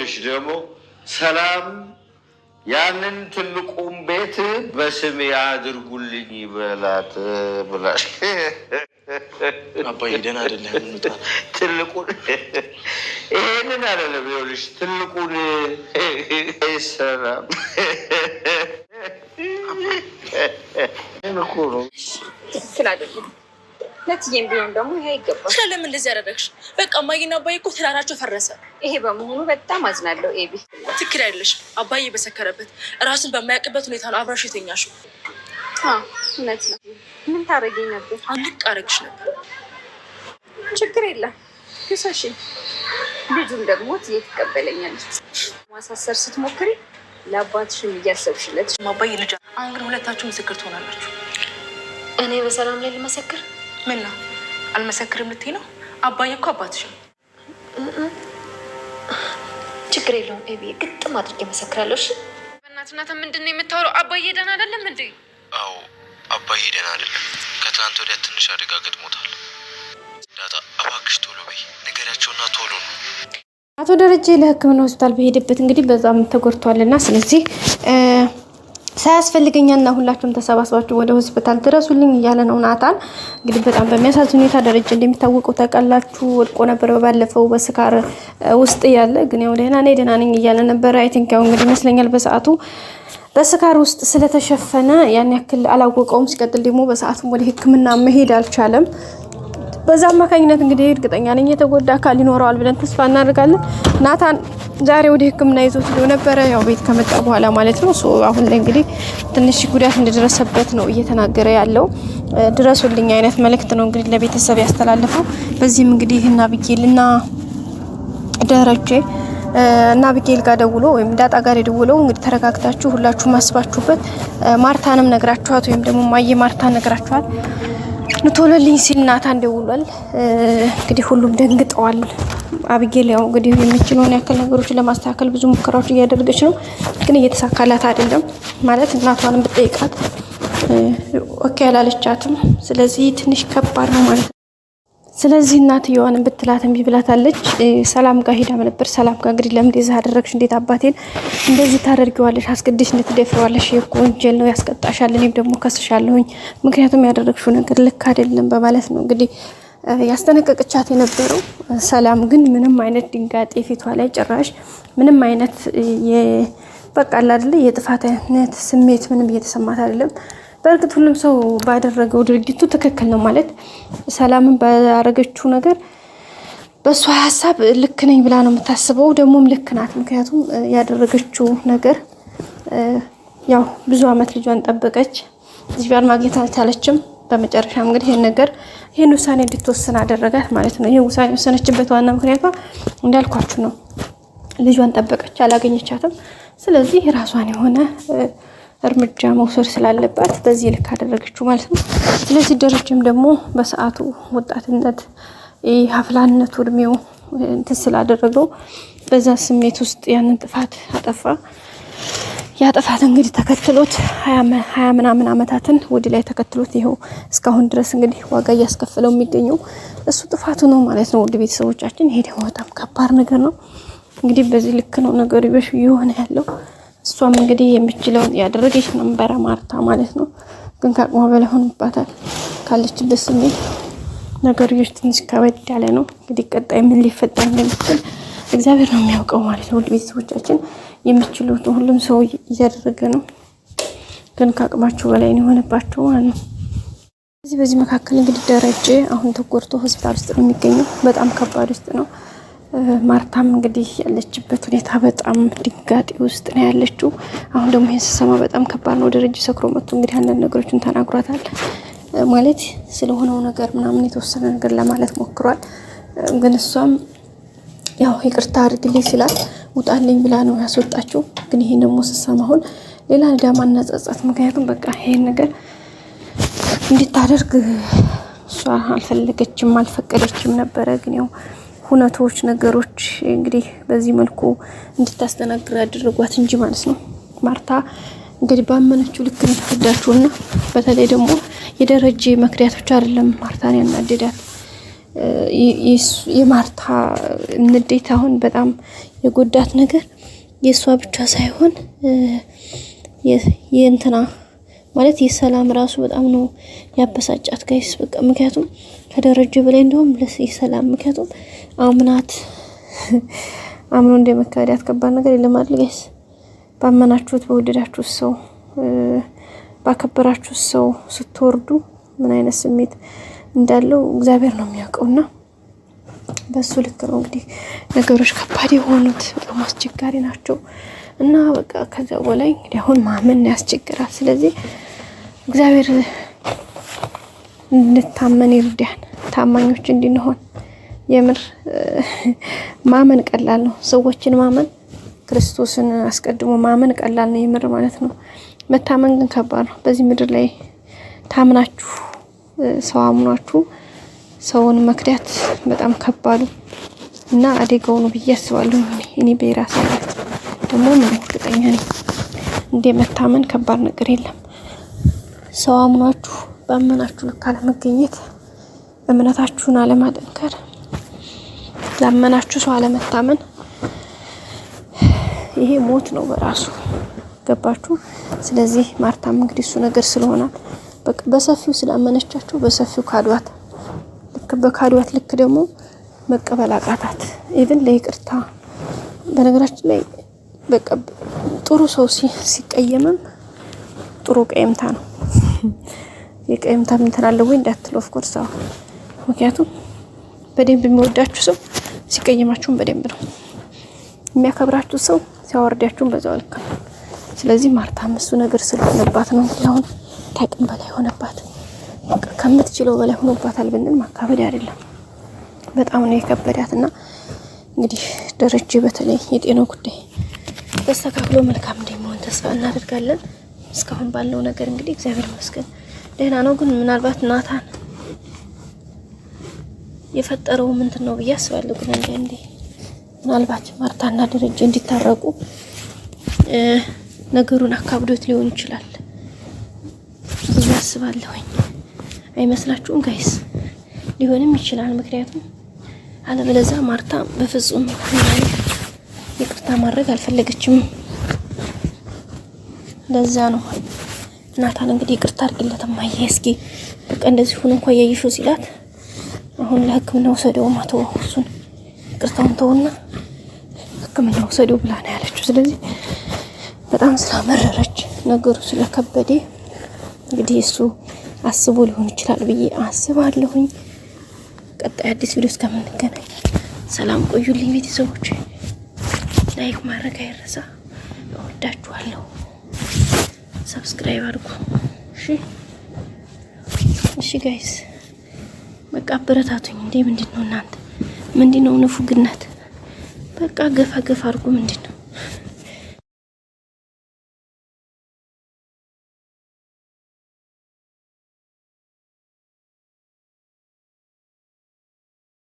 ይኸውልሽ ደግሞ ሰላም ያንን ትልቁን ቤት በስሜ አድርጉልኝ በላት ብላሽ። አባዬ ደህና አይደለም። ትልቁን ይሄንን አይደለም። ይኸውልሽ ትልቁን ሰላም እኮ ነው ስላደረኩ ለትዬም ቢሆን ደግሞ ይሄ ይገባል። ለምን እንደዚህ ያደረግሽ? በቃ እማዬና አባዬ እኮ ትዳራቸው ፈረሰ። ይሄ በመሆኑ በጣም አዝናለሁ ኤቢ። ትክክል አይደለሽ። አባዬ በሰከረበት ራሱን በማያውቅበት ሁኔታ ነው አብራሽ የተኛሽው። እውነት ነው። ምን ታደርጊኝ ነበር? አንቅ አደረግሽ ነበር። ችግር የለም ክሰሺ። ልጁን ደግሞ ትዬ ትቀበለኛለች። ማሳሰር ስትሞክሪ ለአባትሽም እያሰብሽለት። አባዬ ልጅ አሁን ግን ሁለታችሁ ምስክር ትሆናላችሁ። እኔ በሰላም ላይ ልመሰክር? ምን ነው አልመሰክርም ልትይ ነው? አባዬ እኮ አባትሽ ነው። ችግር የለውም ኤቢ፣ ግጥም አድርጌ መሰክራለሁ። እሺ በእናትህ ምንድን ነው የምታወራው? አባዬ ደህና አይደለም እንዴ? አዎ አባዬ ደህና አይደለም። ከትናንት ወዲያ ትንሽ አደጋ ገጥሞታል። ዳጣ እባክሽ ቶሎ በይ ንገሪያቸውና ቶሎ ነው። አቶ ደረጀ ለሕክምና ሆስፒታል በሄደበት እንግዲህ በዛም ተጎድቷልና ስለዚህ ሳያስፈልገኛና ሁላችሁም ተሰባስባችሁ ወደ ሆስፒታል ድረሱልኝ እያለ ነው ናታን። እንግዲህ በጣም በሚያሳዝን ሁኔታ ደረጀ እንደሚታወቀው ታውቃላችሁ ወድቆ ነበር ባለፈው በስካር ውስጥ ያለ ግን ያው ደህና ነኝ እያለ ነበር። አይ ቲንክ ያው እንግዲህ ይመስለኛል በሰዓቱ በስካር ውስጥ ስለተሸፈነ ያን ያክል አላወቀውም። ሲቀጥል ደግሞ በሰዓቱም ወደ ሕክምና መሄድ አልቻለም። በዛ አማካኝነት እንግዲህ እርግጠኛ ነኝ የተጎዳ አካል ይኖረዋል ብለን ተስፋ እናደርጋለን። ናታን ዛሬ ወደ ሕክምና ይዞት ሄዶ ነበረ ያው ቤት ከመጣ በኋላ ማለት ነው። አሁን ላይ እንግዲህ ትንሽ ጉዳት እንደደረሰበት ነው እየተናገረ ያለው። ድረሱልኝ አይነት መልእክት ነው እንግዲህ ለቤተሰብ ያስተላልፈው። በዚህም እንግዲህ እና አቢጌልና ደረጀ እና አቢጌል ጋር ደውሎ ወይም ዳጣ ጋር ደውሎ እንግዲህ ተረጋግታችሁ ሁላችሁም አስባችሁበት ማርታንም ነግራችኋት ወይም ደግሞ ማየ ማርታ ነግራችኋት ንቶለልኝ ሲል ናታን ደውሏል። እንግዲህ ሁሉም ደንግጠዋል። አቢጌል ያው እንግዲህ የሚችለውን ያክል ነገሮችን ለማስተካከል ብዙ ሙከራዎች እያደረገች ነው፣ ግን እየተሳካላት አይደለም። ማለት እናቷንም ብትጠይቃት ኦኬ ያላለቻትም። ስለዚህ ትንሽ ከባድ ነው ማለት ነው። ስለዚህ እናትየዋንም ብትላት እምቢ ብላታለች። ሰላም ጋር ሄዳ ነበር። ሰላም ጋር እንግዲህ ለምን እንደዚህ አደረግሽ? እንዴት አባቴን እንደዚህ ታደርጊዋለሽ? አስገድሽ እንድትደፍረዋለሽ? እኮ ወንጀል ነው ያስቀጣሻል። እኔም ደግሞ ከስሻለሁኝ፣ ምክንያቱም ያደረግሽው ነገር ልክ አይደለም በማለት ነው እንግዲህ ያስጠነቀቀቻት የነበረው። ሰላም ግን ምንም አይነት ድንጋጤ ፊቷ ላይ ጭራሽ ምንም አይነት በቃ አይደለ የጥፋትነት ስሜት ምንም እየተሰማት አይደለም። በእርግጥ ሁሉም ሰው ባደረገው ድርጊቱ ትክክል ነው ማለት ሰላምን ባደረገችው ነገር በሷ ሐሳብ ልክ ነኝ ብላ ነው የምታስበው። ደግሞም ልክ ናት። ምክንያቱም ያደረገችው ነገር ያው ብዙ አመት ልጇን ጠበቀች፣ ልጇን ማግኘት አልቻለችም። በመጨረሻም እንግዲህ ይሄን ውሳኔ እንድትወስን አደረጋት ማለት ነው። ይሄን ውሳኔ ወሰነችበት ዋና ምክንያቷ እንዳልኳችሁ ነው። ልጇን ጠበቀች፣ አላገኘቻትም። ስለዚህ ራሷን የሆነ እርምጃ መውሰድ ስላለባት በዚህ ልክ አደረገችው ማለት ነው። ስለዚህ ደረጀም ደግሞ በሰዓቱ ወጣትነት ሀፍላነቱ እድሜው እንትን ስላደረገው በዛ ስሜት ውስጥ ያንን ጥፋት አጠፋ። ያጠፋት እንግዲህ ተከትሎት 20 ምናምን አመታትን ወደ ላይ ተከትሎት ይሄው እስካሁን ድረስ እንግዲህ ዋጋ እያስከፈለው የሚገኘው እሱ ጥፋቱ ነው ማለት ነው። ወደ ቤተሰቦቻችን ይሄ ደግሞ በጣም ከባድ ነገር ነው። እንግዲህ በዚህ ልክ ነው ነገሩ ይሆነ ያለው። እሷም እንግዲህ የሚችለውን ያደረገች ነበር ማርታ ማለት ነው። ግን ከአቅሟ በላይ ሆኖባታል። ካለችበት ስሜት ነገሩ ትንሽ ከበድ ያለ ነው። እንግዲህ ቀጣይ ምን ሊፈጠር እንደሚችል እግዚአብሔር ነው የሚያውቀው ማለት ነው። ወደ ቤተሰቦቻችን የሚችሉት ሁሉም ሰው እያደረገ ነው፣ ግን ከአቅማቸው በላይ ነው የሆነባቸው ማለት ነው። በዚህ መካከል እንግዲህ ደረጀ አሁን ተጎድቶ ሆስፒታል ውስጥ ነው የሚገኘው። በጣም ከባድ ውስጥ ነው። ማርታም እንግዲህ ያለችበት ሁኔታ በጣም ድንጋጤ ውስጥ ነው ያለችው። አሁን ደግሞ ይሄን ስሰማ በጣም ከባድ ነው። ደረጀ ሰክሮ መጥቶ እንግዲህ አንዳንድ ነገሮችን ተናግሯታል ማለት ስለሆነው ነገር ምናምን የተወሰነ ነገር ለማለት ሞክሯል። ግን እሷም ያው ይቅርታ አድርግልኝ ሲላት ውጣልኝ ብላ ነው ያስወጣችው። ግን ይሄን ደግሞ ስሰማ አሁን ሌላ ዳማና ጸጸት። ምክንያቱም በቃ ይሄን ነገር እንድታደርግ እሷ አልፈለገችም አልፈቀደችም ነበረ። ግን ያው ሁነቶች ነገሮች እንግዲህ በዚህ መልኩ እንድታስተናግድ ያደረጓት እንጂ ማለት ነው። ማርታ እንግዲህ ባመነችው ልክ ነው ተዳችውና በተለይ ደግሞ የደረጀ መክሪያቶች አይደለም ማርታን ያናደዳት የማርታ ንዴት አሁን በጣም የጎዳት ነገር የሷ ብቻ ሳይሆን የእንትና ማለት የሰላም ራሱ በጣም ነው ያበሳጫት ጋይስ። በቃ ምክንያቱም ከደረጀ በላይ እንደውም የሰላም ምክንያቱም አምኖ እንደመካዳት ከባድ ነገር የለም አይደል ጋይስ። ባመናችሁት በወደዳችሁት ሰው ባከበራችሁት ሰው ስትወርዱ ምን አይነት ስሜት እንዳለው እግዚአብሔር ነው የሚያውቀውና በሱ ልክ ነው እንግዲህ ነገሮች ከባድ የሆኑት በጣም አስቸጋሪ ናቸው። እና በቃ ከዛ በላይ እንግዲህ አሁን ማመን ያስቸግራል። ስለዚህ እግዚአብሔር እንድታመን ይርዳን፣ ታማኞች እንድንሆን። የምር ማመን ቀላል ነው። ሰዎችን ማመን ክርስቶስን አስቀድሞ ማመን ቀላል ነው የምር ማለት ነው። መታመን ግን ከባድ ነው። በዚህ ምድር ላይ ታምናችሁ ሰው አምኗችሁ ሰውን መክዳት በጣም ከባዱ እና አደጋው ነው ብዬ አስባለሁ። እኔ በራሴ ደግሞ ምን እርግጠኛ ነኝ እንደ መታመን ከባድ ነገር የለም። ሰው አምኗችሁ ባመናችሁ ልክ አለመገኘት፣ እምነታችሁን አለማጠንከር፣ ላመናችሁ ሰው አለመታመን ይሄ ሞት ነው በራሱ ገባችሁ። ስለዚህ ማርታም እንግዲህ እሱ ነገር ስለሆነ በቃ በሰፊው ስላመነቻቸው በሰፊው ካዷት። ልክ በካዷት ልክ ደግሞ መቀበል አቃታት። ኢቭን ለይቅርታ በነገራችን ላይ በቃ ጥሩ ሰው ሲቀየምም ጥሩ ቀየምታ ነው። የቀየምታ ምን ትላለህ ወይ እንዳትል ኦፍ ኮርስ አዎ። ምክንያቱም በደንብ የሚወዳችሁ ሰው ሲቀየማችሁም በደንብ ነው የሚያከብራችሁ ሰው ሲያወርዳችሁም በዛው ልክ ነው። ስለዚህ ማርታም እሱ ነገር ስለሆነባት ነው አሁን ታቅም በላይ ሆነባት። ከምትችለው በላይ ሆኖባታል ብንል ማካበድ አይደለም፣ በጣም ነው የከበዳትና እንግዲህ ደረጀ በተለይ የጤናው ጉዳይ ተስተካክሎ መልካም እንደሚሆን ተስፋ እናደርጋለን። እስካሁን ባለው ነገር እንግዲህ እግዚአብሔር ይመስገን ደህና ነው። ግን ምናልባት ናታን የፈጠረው ምንድን ነው ብዬ አስባለሁ። ግን አንዴ ምናልባት ማርታና ደረጀ እንዲታረቁ ነገሩን አካብዶት ሊሆን ይችላል ብዬ አስባለሁኝ። አይመስላችሁም ጋይስ? ሊሆንም ይችላል። ምክንያቱም አለበለዚያ ማርታ በፍጹም ይቅርታ ማድረግ አልፈለገችም። ለዛ ነው ናታን እንግዲህ ይቅርታ አድርግለት ማየ እስኪ በቃ እንደዚህ ሆኖ እንኳን ያይሽው ሲላት አሁን ለሕክምና ወሰደው ማቶ እሱን ይቅርታውን ተውና ሕክምና ወሰደው ብላ ነው ያለችው። ስለዚህ በጣም ስላመረረች ነገሩ ስለከበደ እንግዲህ እሱ አስቦ ሊሆን ይችላል ብዬ አስባለሁኝ። ቀጣይ አዲስ ቪዲዮ እስከምንገናኝ ሰላም ቆዩልኝ ቤተሰቦች። ላይክ ማድረግ አይረሳ። እወዳችኋለሁ። ሰብስክራይብ አድርጉ። እሺ ጋይስ በቃ አበረታቱኝ። እንዴ ምንድነው እናንተ? ምንድነው ንፉግነት? በቃ ገፋ አድርጉ። ምንድነው